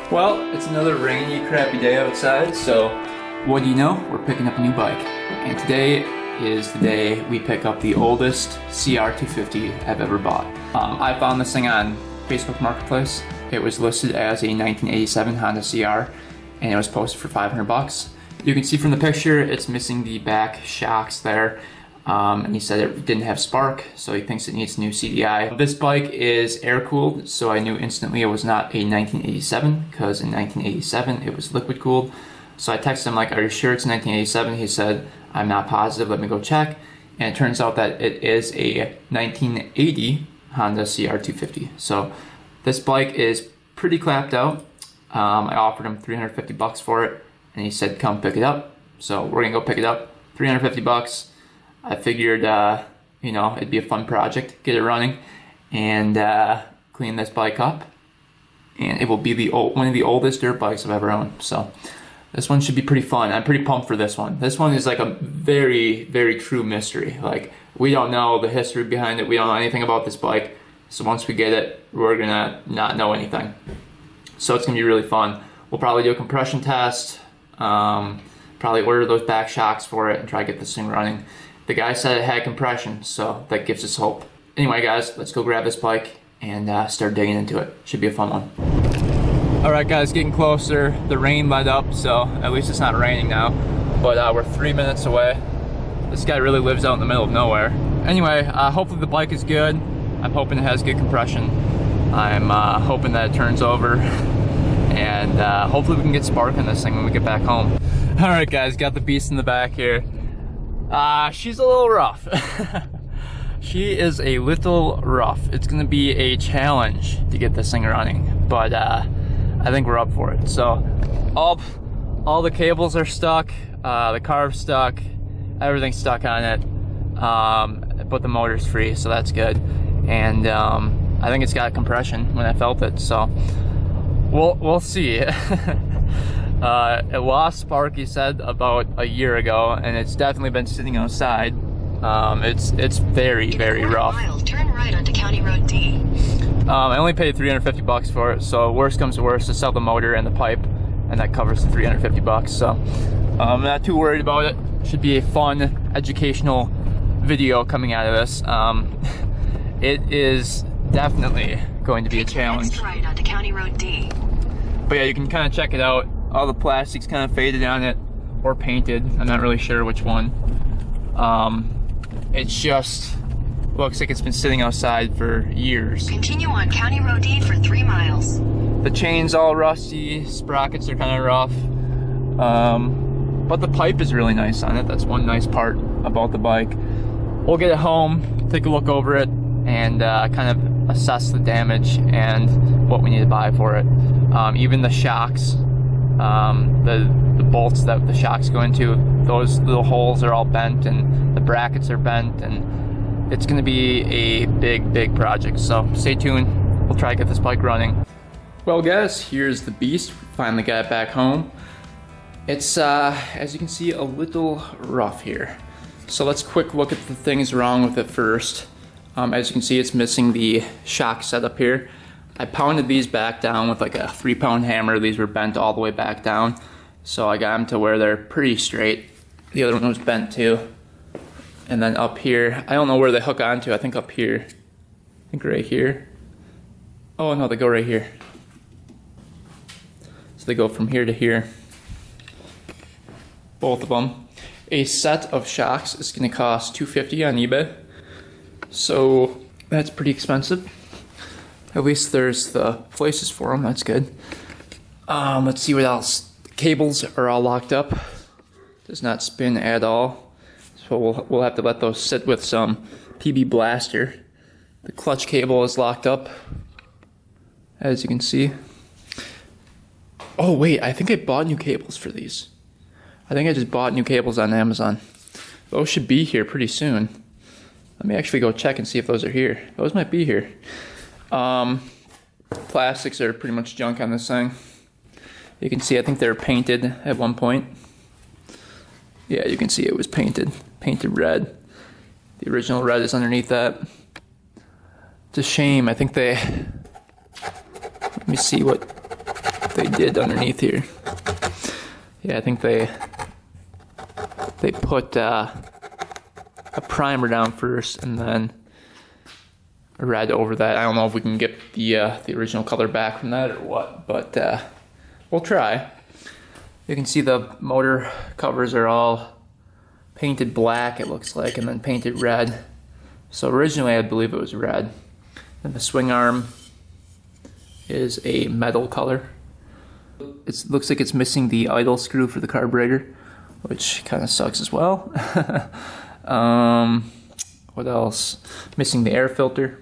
Well, it's another rainy, crappy day outside, so what do you know? We're picking up a new bike. And today is the day we pick up the oldest CR250 I've ever bought. I found this thing on Facebook Marketplace. It was listed as a 1987 Honda CR, and it was posted for 500 bucks. You can see from the picture, it's missing the back shocks there. And he said it didn't have spark, so he thinks it needs new CDI. This bike is air-cooled, so I knew instantly it was not a 1987, because in 1987 it was liquid-cooled. So I texted him like, are you sure it's 1987? He said, I'm not positive, let me go check. And it turns out that it is a 1980 Honda CR250. So this bike is pretty clapped out. I offered him 350 bucks for it, and he said, come pick it up. So we're gonna go pick it up, 350 bucks. I figured, you know, it'd be a fun project, get it running, and clean this bike up. And it will be one of the oldest dirt bikes I've ever owned. So this one should be pretty fun. I'm pretty pumped for this one. This one is like a very, very true mystery. Like, we don't know the history behind it. We don't know anything about this bike. So once we get it, we're gonna not know anything. So it's gonna be really fun. We'll probably do a compression test, probably order those back shocks for it and try to get this thing running. The guy said it had compression, so that gives us hope. Anyway, guys, let's go grab this bike and start digging into it. Should be a fun one. All right, guys, getting closer. The rain let up, so at least it's not raining now. But we're 3 minutes away. This guy really lives out in the middle of nowhere. Anyway, hopefully the bike is good. I'm hoping it has good compression. I'm hoping that it turns over. And hopefully we can get spark in this thing when we get back home. All right, guys, got the beast in the back here. She's a little rough. She is a little rough. It's gonna be a challenge to get this thing running, but I think we're up for it. So all the cables are stuck, the carb's stuck, everything's stuck on it, but the motor's free, so that's good. And I think it's got compression when I felt it, so we'll see. It lost spark, he said, about a year ago, and it's definitely been sitting outside. It's very, very rough. Mile, turn right onto County Road D. I only paid 350 bucks for it, so worst comes to worst, to sell the motor and the pipe, and that covers the 350 bucks. So I'm not too worried about it. Should be a fun, educational video coming out of this. It is definitely going to be a challenge. Next right onto County Road D. But yeah, you can kind of check it out. All the plastic's kind of faded on it, or painted. I'm not really sure which one. It just looks like it's been sitting outside for years. Continue on County Road D for 3 miles. The chain's all rusty, sprockets are kind of rough. But the pipe is really nice on it. That's one nice part about the bike. We'll get it home, take a look over it, and kind of assess the damage and what we need to buy for it. Even the shocks, the bolts that the shocks go into, those little holes are all bent, and the brackets are bent, and it's going to be a big project. So stay tuned. We'll try to get this bike running. Well, guys, here's the beast. Finally got it back home. It's as you can see, a little rough here. So let's quick look at the things wrong with it first. As you can see, it's missing the shock setup here. I pounded these back down with like a 3-pound hammer. These were bent all the way back down. So I got them to where they're pretty straight. The other one was bent too. And then up here, I don't know where they hook onto. I think up here. I think right here. Oh no, they go right here. So they go from here to here. Both of them. A set of shocks is gonna cost $250 on eBay. So that's pretty expensive. At least there's the places for them, that's good. Let's see what else. The cables are all locked up. Does not spin at all. So we'll have to let those sit with some PB Blaster. The clutch cable is locked up, as you can see. Oh wait, I think I bought new cables for these. I think I just bought new cables on Amazon. Those should be here pretty soon. Let me actually go check and see if those are here. Those might be here. Plastics are pretty much junk on this thing. You can see, I think they were painted at one point. Yeah, you can see it was painted red. The original red is underneath that. It's a shame. I think they, let me see what they did underneath here. Yeah, I think they put a primer down first and then a red over that. I don't know if we can get the original color back from that or what, but we'll try. You can see the motor covers are all painted black, it looks like, and then painted red. So originally I believe it was red. And the swing arm is a metal color. It looks like it's missing the idle screw for the carburetor, which kind of sucks as well. What else? Missing the air filter.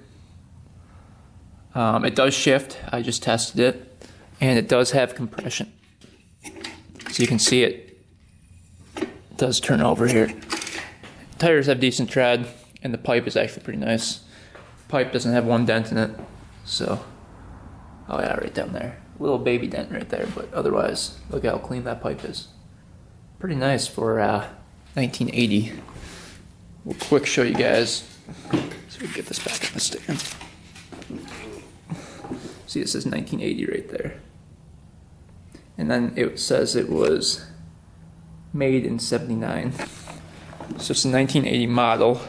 It does shift, I just tested it, and it does have compression. So you can see it does turn over here. Tires have decent tread, and the pipe is actually pretty nice. Pipe doesn't have one dent in it, so, oh yeah, right down there. Little baby dent right there, but otherwise, look how clean that pipe is. Pretty nice for 1980. We'll quick show you guys. So we get this back in the stand. See, it says 1980 right there. And then it says it was made in 79. So it's a 1980 model,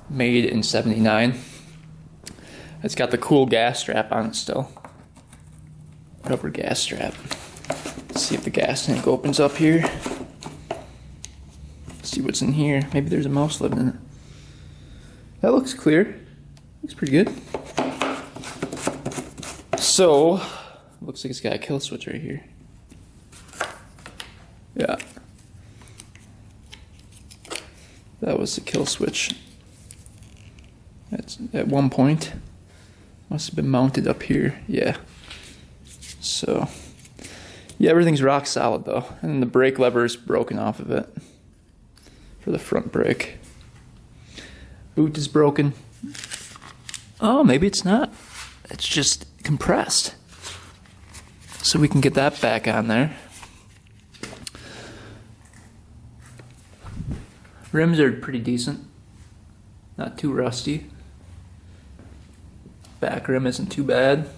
made in 79. It's got the cool gas strap on it still. Rubber gas strap. Let's see if the gas tank opens up here. Let's see what's in here. Maybe there's a mouse living in it. That looks clear. Looks pretty good. So, looks like it's got a kill switch right here. Yeah. That was the kill switch. That's at one point. Must have been mounted up here. Yeah. So, yeah, everything's rock solid though. And the brake lever is broken off of it for the front brake. Boot is broken. Oh, maybe it's not. It's just compressed. So we can get that back on there. Rims are pretty decent. Not too rusty. Back rim isn't too bad.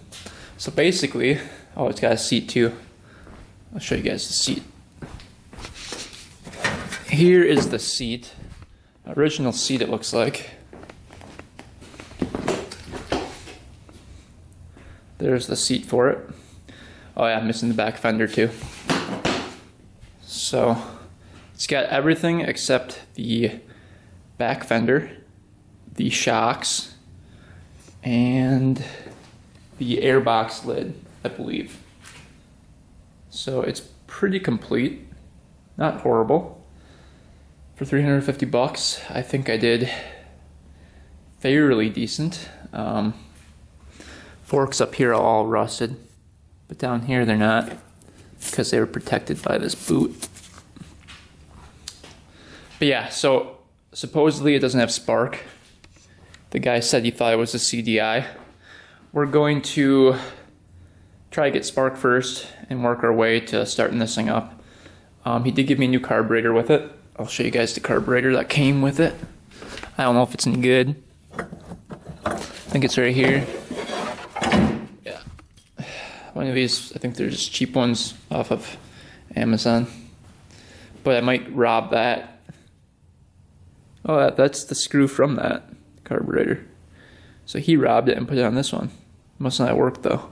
So basically, oh, it's got a seat too. I'll show you guys the seat. Here is the seat. Original seat, it looks like. There's the seat for it. Oh yeah, I'm missing the back fender too. So, it's got everything except the back fender, the shocks, and the airbox lid, I believe. So it's pretty complete, not horrible. For 350 bucks, I think I did fairly decent. Forks up here are all rusted, but down here they're not because they were protected by this boot. But yeah, so supposedly it doesn't have spark. The guy said he thought it was a CDI. We're going to try to get spark first and work our way to starting this thing up. He did give me a new carburetor with it. I'll show you guys the carburetor that came with it. I don't know if it's any good. I think it's right here. Yeah. One of these, I think there's cheap ones off of Amazon. But I might rob that. Oh, that's the screw from that carburetor. So he robbed it and put it on this one. Must not work though.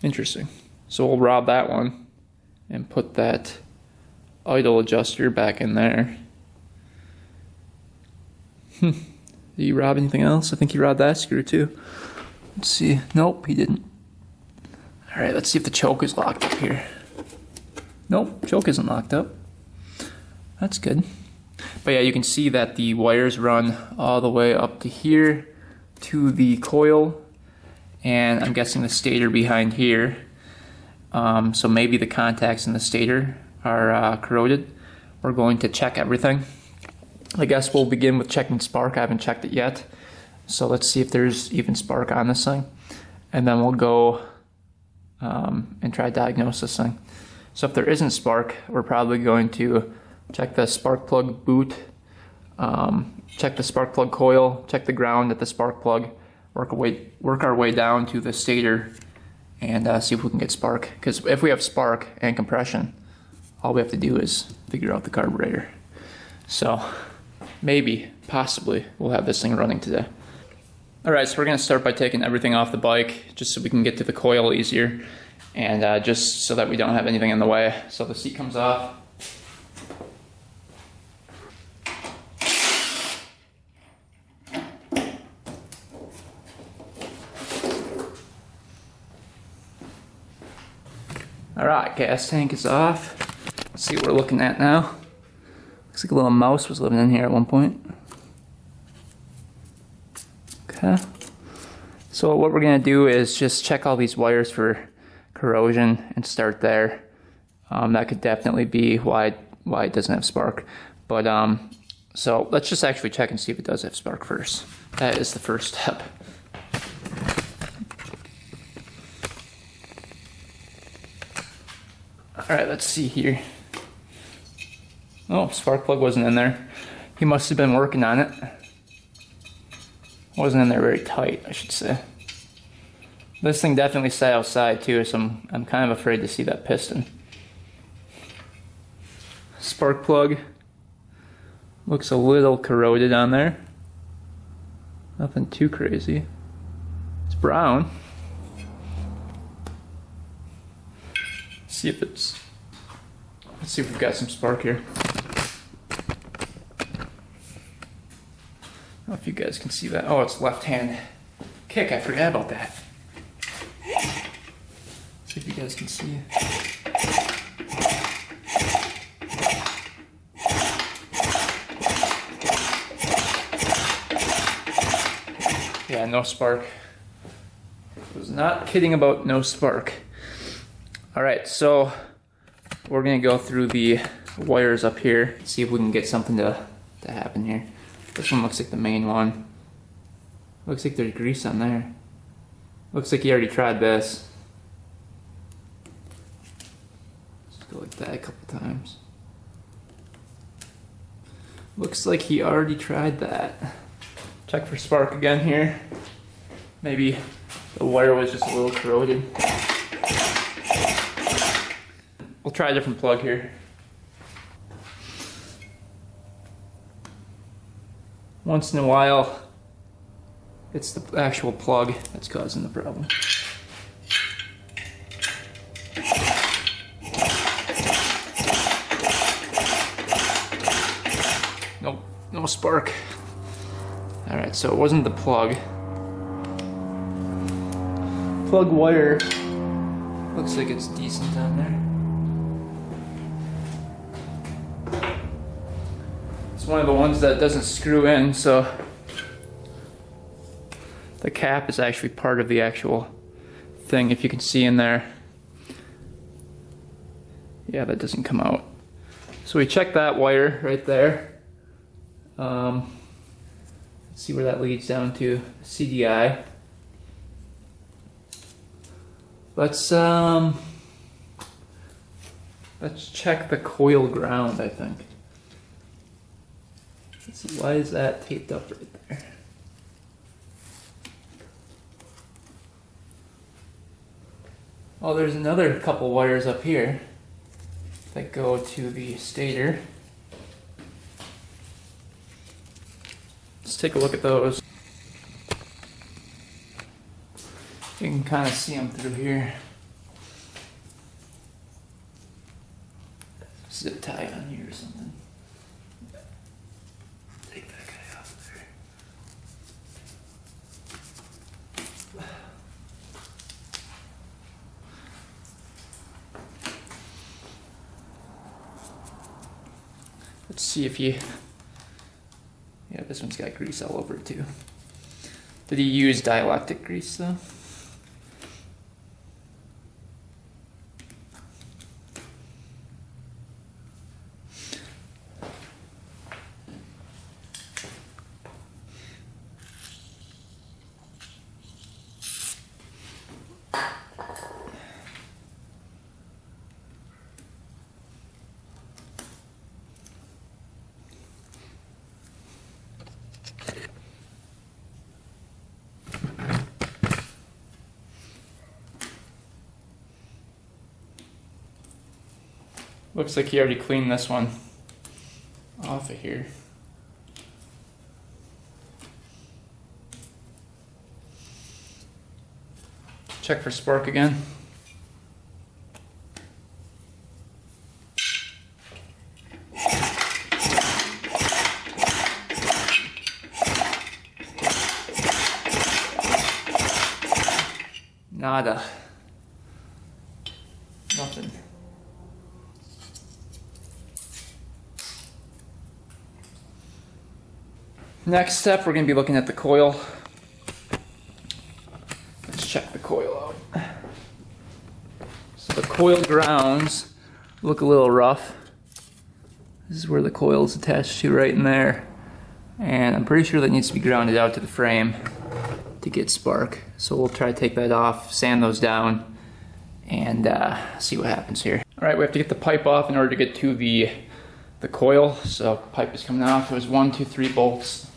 Interesting. So we'll rob that one and put that idle adjuster back in there. Did he rob anything else? I think he robbed that screw too. Let's see. Nope, he didn't. Alright, let's see if the choke is locked up here. Nope, choke isn't locked up. That's good. But yeah, you can see that the wires run all the way up to here to the coil, and I'm guessing the stator behind here. So maybe the contacts in the stator are corroded. We're going to check everything. I guess we'll begin with checking spark. I haven't checked it yet. So let's see if there's even spark on this thing. And then we'll go and try to diagnose this thing. So if there isn't spark, we're probably going to check the spark plug boot, check the spark plug coil, check the ground at the spark plug, work our way down to the stator, and see if we can get spark. Because if we have spark and compression, all we have to do is figure out the carburetor. So maybe, possibly, we'll have this thing running today. Alright, so we're going to start by taking everything off the bike, just so we can get to the coil easier, and just so that we don't have anything in the way. So the seat comes off. Alright, gas tank is off. Let's see what we're looking at now. Looks like a little mouse was living in here at one point. Okay. So what we're going to do is just check all these wires for corrosion and start there. That could definitely be why it doesn't have spark. But so let's just actually check and see if it does have spark first. That is the first step. Alright, let's see here. Oh, spark plug wasn't in there. He must have been working on it. Wasn't in there very tight, I should say. This thing definitely sat outside too, so I'm kind of afraid to see that piston. Spark plug looks a little corroded on there. Nothing too crazy. It's brown. Let's see if we've got some spark here. I don't know if you guys can see that. Oh, it's left hand kick. I forgot about that. See if you guys can see. Yeah, no spark. I was not kidding about no spark. Alright, so we're going to go through the wires up here, see if we can get something to happen here. This one looks like the main one. Looks like there's grease on there. Looks like he already tried this. Just go like that a couple times. Looks like he already tried that. Check for spark again here. Maybe the wire was just a little corroded. We'll try a different plug here. Once in a while, it's the actual plug that's causing the problem. Nope, no spark. Alright, so it wasn't the plug. Plug wire looks like it's decent on there. It's one of the ones that doesn't screw in, so the cap is actually part of the actual thing, if you can see in there. Yeah, that doesn't come out. So we check that wire right there. Let's see where that leads down to. CDI. Let's check the coil ground, I think. Let's see, why is that taped up right there? Oh, there's another couple wires up here that go to the stator. Let's take a look at those. You can kind of see them through here. Zip tie on here or something. Take that guy off there. Let's see if you... Yeah, this one's got grease all over it too. Did he use dielectric grease though? Looks like he already cleaned this one off of here. Check for spark again. Nada. Nothing. Next step, we're going to be looking at the coil. Let's check the coil out. So the coil grounds look a little rough. This is where the coil is attached to, right in there. And I'm pretty sure that needs to be grounded out to the frame to get spark. So we'll try to take that off, sand those down, and see what happens here. All right, we have to get the pipe off in order to get to the coil. So pipe is coming off. It was 1, 2, 3 bolts.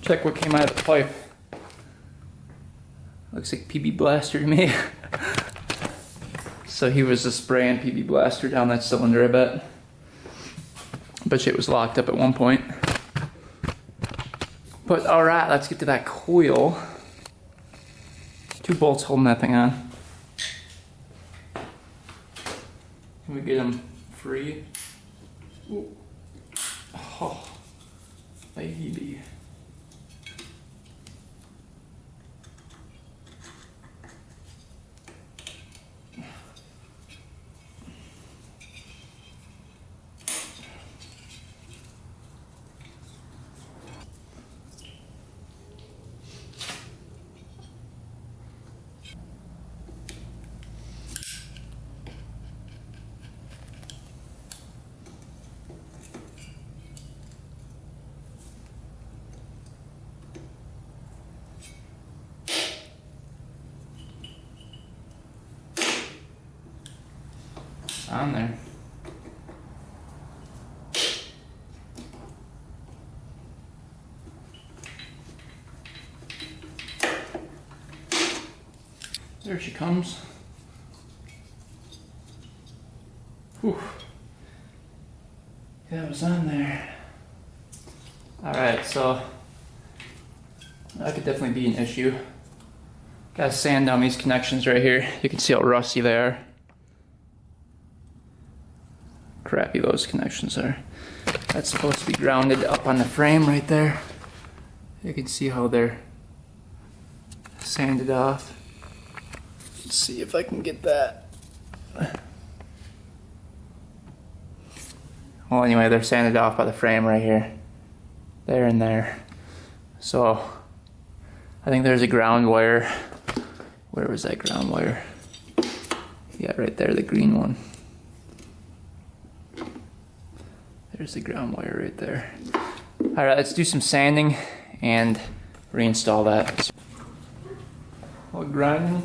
Check what came out of the pipe. Looks like PB Blaster to me. So he was just spraying PB Blaster down that cylinder, I bet. Bet you it was locked up at one point. But alright, let's get to that coil. 2 bolts holding that thing on. Can we get them free? Ooh. Oh, baby. On there. There she comes. Whew. That was on there. Alright, so that could definitely be an issue. Gotta sand down these connections right here. You can see how rusty they are. Crappy those connections are. That's supposed to be grounded up on the frame right there. You can see how they're sanded off. Let's see if I can get that. Well, anyway, they're sanded off by the frame right here. There and there. So, I think there's a ground wire. Where was that ground wire? Yeah, right there, the green one. There's the ground wire right there. Alright, let's do some sanding and reinstall that. All grinding.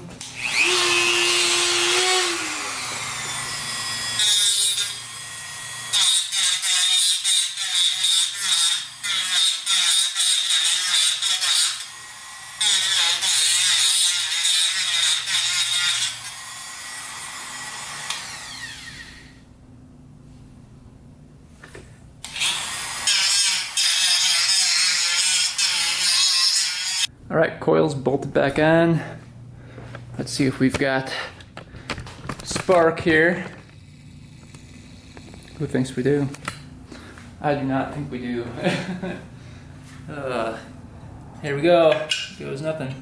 Alright, coil's bolted back on. Let's see if we've got spark here. Who thinks we do? I do not think we do. Here we go. Goes nothing.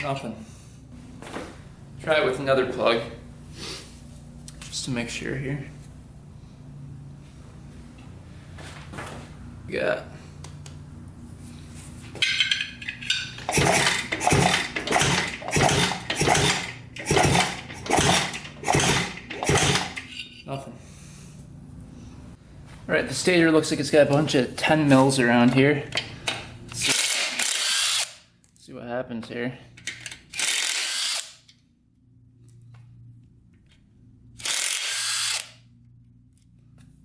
Nothing. Try it with another plug. just to make sure here. Got nothing. All right, the stator looks like it's got a bunch of 10 mils around here. Let's see what happens here.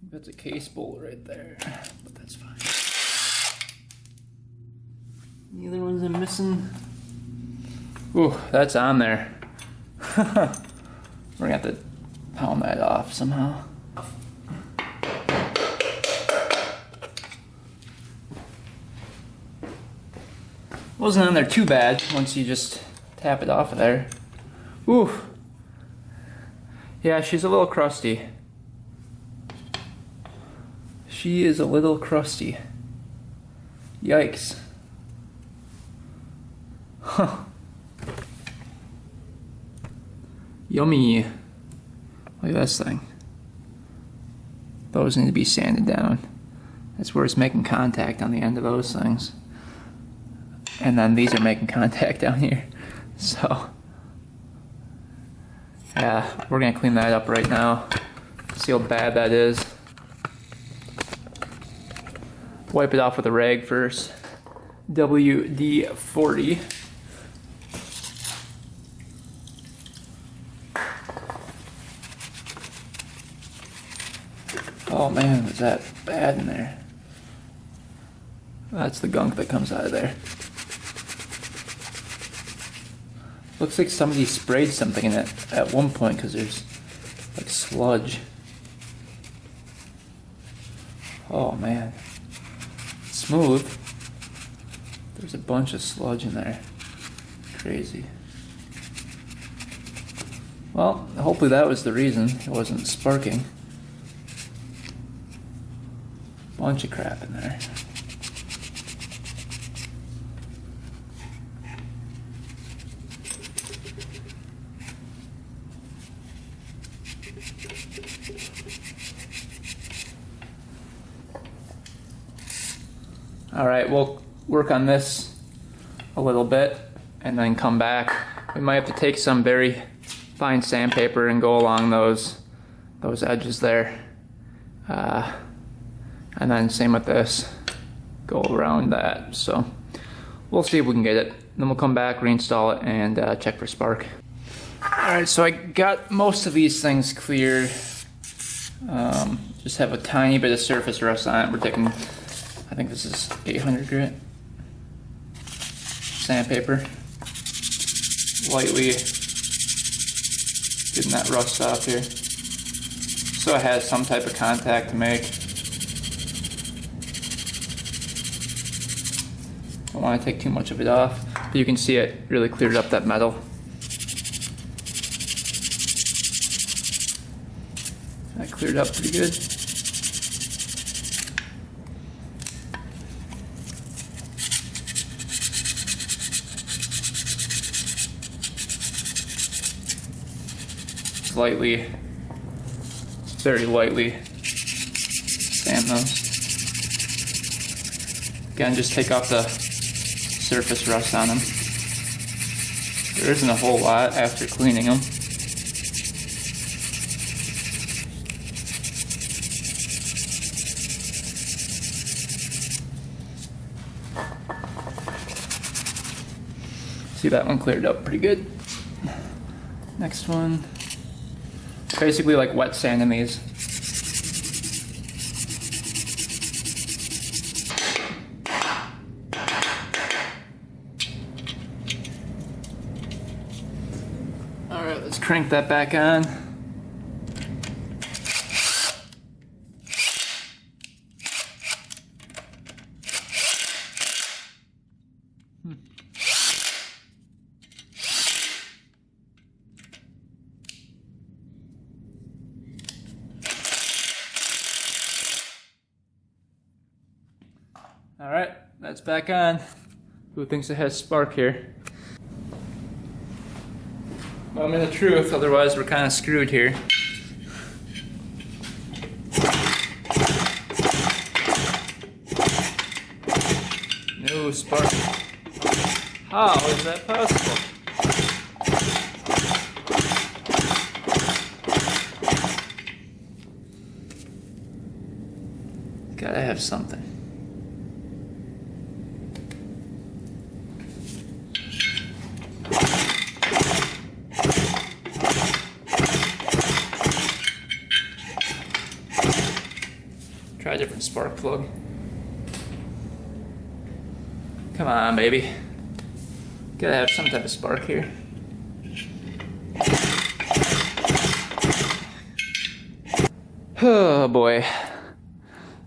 That's a case bolt right there, but that's fine. The other ones I'm missing. Ooh, that's on there. We're gonna have to pound that off somehow. Wasn't on there too bad once you just tap it off of there. Ooh. Yeah, she's a little crusty. She is a little crusty. Yikes. Huh. Yummy. Look at this thing. Those need to be sanded down. That's where it's making contact on the end of those things. And then these are making contact down here. So, yeah, we're gonna clean that up right now. See how bad that is. Wipe it off with a rag first. WD-40. Oh man, is that bad in there? That's the gunk that comes out of there. Looks like somebody sprayed something in it at one point because there's like sludge. Oh man. Smooth. There's a bunch of sludge in there. Crazy. Well, hopefully that was the reason it wasn't sparking. Bunch of crap in there. All right, we'll work on this a little bit and then come back. We might have to take some very fine sandpaper and go along those edges there. And then same with this, go around that. So we'll see if we can get it. Then we'll come back, reinstall it, and check for spark. All right, so I got most of these things cleared. Just have a tiny bit of surface rust on it. We're taking, I think this is 800 grit sandpaper. Lightly getting that rust off here. So it has some type of contact to make. Don't want to take too much of it off, but you can see it really cleared up that metal. That cleared up pretty good. Lightly, very lightly sand those. Again, just take off the surface rust on them. There isn't a whole lot after cleaning them. See, that one cleared up pretty good. Next one. Basically like wet sanding these. Alright, let's crank that back on. All right, that's back on. Who thinks it has spark here? Well, I mean the truth, otherwise we're kind of screwed here. spark. How is that possible? Gotta have something. Try a different spark plug. Come on, baby. Gotta have some type of spark here. Oh boy.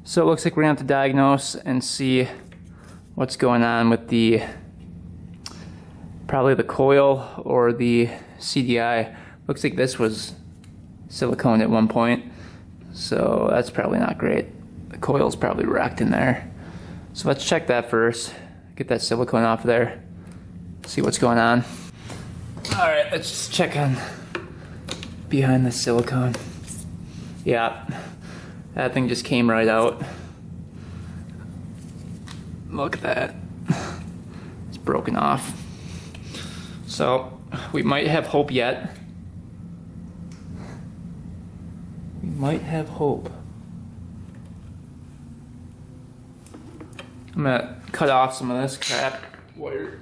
So it looks like we're gonna have to diagnose and see what's going on with probably the coil or the CDI. Looks like this was silicone at one point, so that's probably not great. The coil's probably wrecked in there. So let's check that first. Get that silicone off of there. See what's going on. Alright, let's just check on behind the silicone. Yeah, that thing just came right out. Look at that. It's broken off. So, we might have hope yet. We might have hope. I'm gonna cut off some of this crap wire.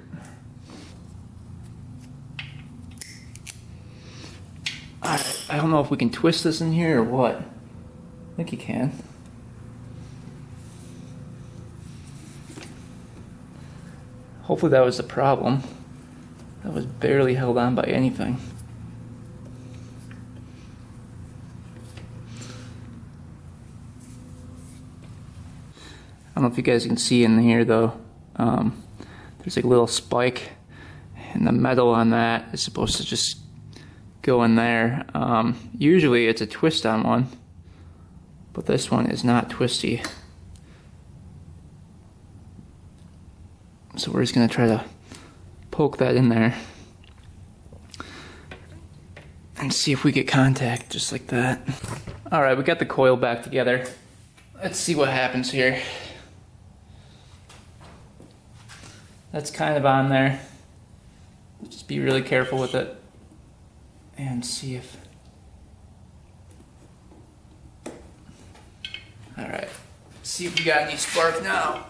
Alright, I don't know if we can twist this in here or what. I think you can. Hopefully that was the problem. That was barely held on by anything. I don't know if you guys can see in here though. There's like a little spike, and the metal on that is supposed to just go in there. Usually it's a twist on one, but this one is not twisty. So we're just gonna try to poke that in there and see if we get contact just like that. All right, we got the coil back together. Let's see what happens here. That's kind of on there. Just be really careful with it and see if... All right, see if we got any spark now.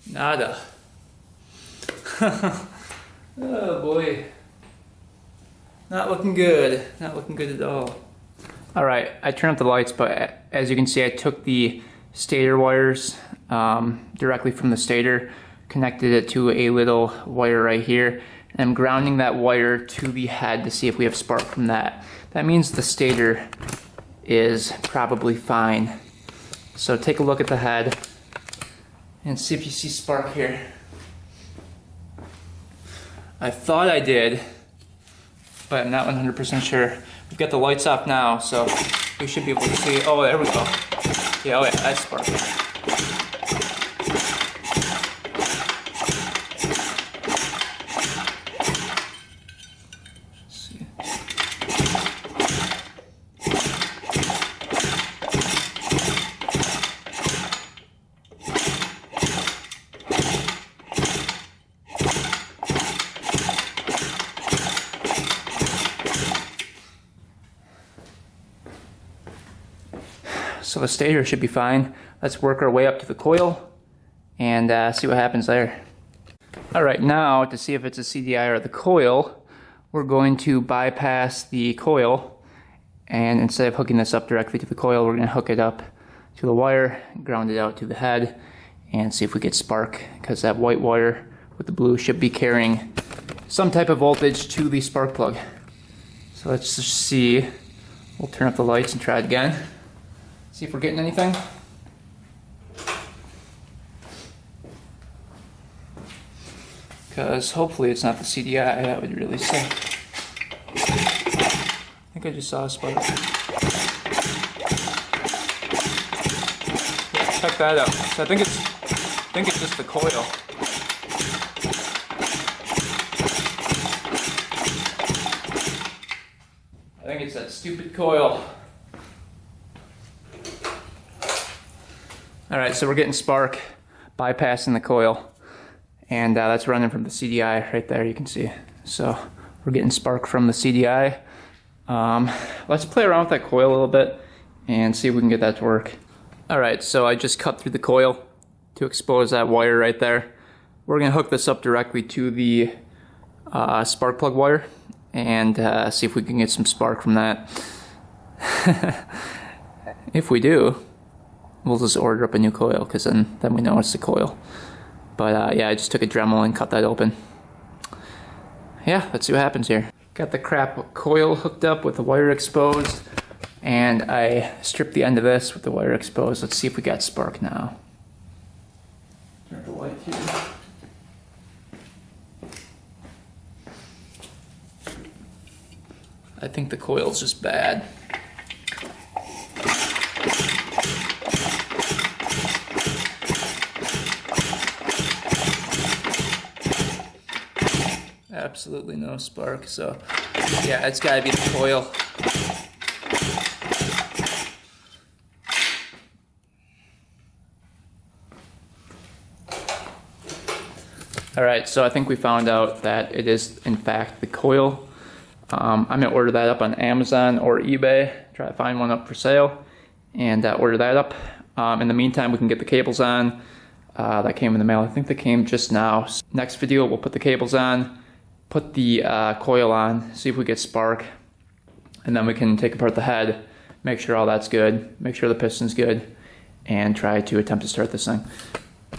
Nada. Oh boy. Not looking good. Not looking good at all. Alright, I turned up the lights, but as you can see, I took the stator wires directly from the stator, connected it to a little wire right here, and I'm grounding that wire to the head to see if we have spark from that. That means the stator is probably fine. So take a look at the head and see if you see spark here. I thought I did, but I'm not 100% sure. We've got the lights off now, so we should be able to see. Oh, there we go. Yeah, oh yeah, that's spark. So the stator should be fine. Let's work our way up to the coil and see what happens there. Alright, now to see if it's a CDI or the coil, we're going to bypass the coil, and instead of hooking this up directly to the coil, we're going to hook it up to the wire, ground it out to the head, and see if we get spark, because that white wire with the blue should be carrying some type of voltage to the spark plug. So let's just see. We'll turn up the lights and try it again. See if we're getting anything. because hopefully it's not the CDI. That would really suck. I think I just saw a spark. Yeah, check that out. So I think it's just the coil. I think it's that stupid coil. All right, so we're getting spark, bypassing the coil, and that's running from the CDI right there, you can see. So we're getting spark from the CDI. Let's play around with that coil a little bit and see if we can get that to work. All right, so I just cut through the coil to expose that wire right there. We're gonna hook this up directly to the spark plug wire and see if we can get some spark from that. If we do, we'll just order up a new coil, because then we know it's the coil. But yeah, I just took a Dremel and cut that open. Yeah, let's see what happens here. Got the crap coil hooked up with the wire exposed, and I stripped the end of this with the wire exposed. Let's see if we got spark now. Turn the light here. I think the coil's just bad. Absolutely no spark, so yeah, it's gotta be the coil. Alright, so I think we found out that it is in fact the coil. I'm gonna order that up on Amazon or eBay, try to find one up for sale, and order that up. In the meantime, we can get the cables on. That came in the mail. I think they came just now. Next video, we'll put the cables on, put the coil on, see if we get spark, and then we can take apart the head, make sure all that's good, make sure the piston's good, and try to attempt to start this thing.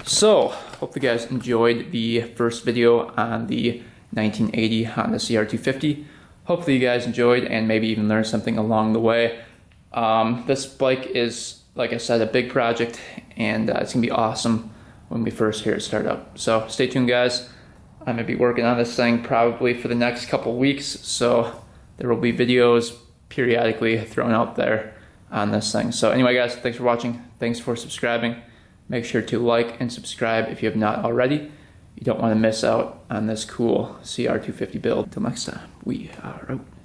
So, hope you guys enjoyed the first video on the 1980 Honda CR250. Hopefully you guys enjoyed and maybe even learned something along the way. This bike is, like I said, a big project, and it's gonna be awesome when we first hear it start up. So stay tuned, guys. I'm gonna be working on this thing probably for the next couple weeks, so there will be videos periodically thrown out there on this thing. So anyway, guys, thanks for watching. Thanks for subscribing. Make sure to like and subscribe if you have not already. You don't want to miss out on this cool CR250 build. Until next time, we are out.